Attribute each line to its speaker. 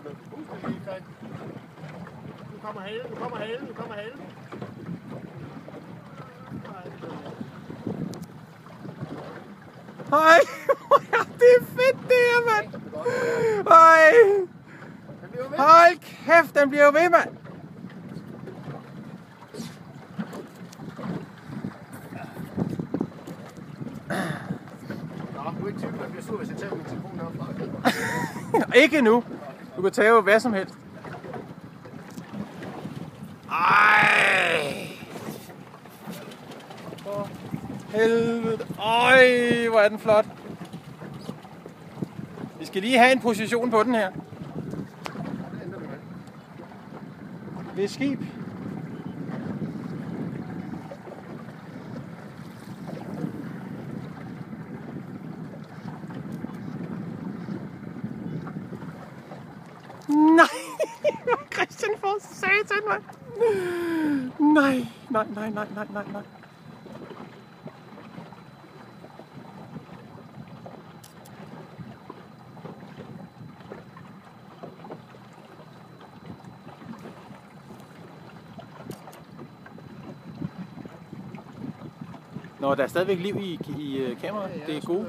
Speaker 1: Nu kommer halen, nu kommer halen, nu kommer halen.
Speaker 2: Hej, det er fedt det her, mand. Hej. Hold kæft, den bliver jo ved, mand.
Speaker 1: Nå, du er ikke typen, der bliver sur, hvis jeg tager min telefon herfra.
Speaker 2: Ikke nu. Du kan tage hvad som helst. Ej. For helvede. Ej, hvor er den flot. Vi skal lige have en position på den her. Ved skib. Nej, Christian for satan, mand. Nej. Nå, der er stadigvæk liv i kameraet. Det er gode.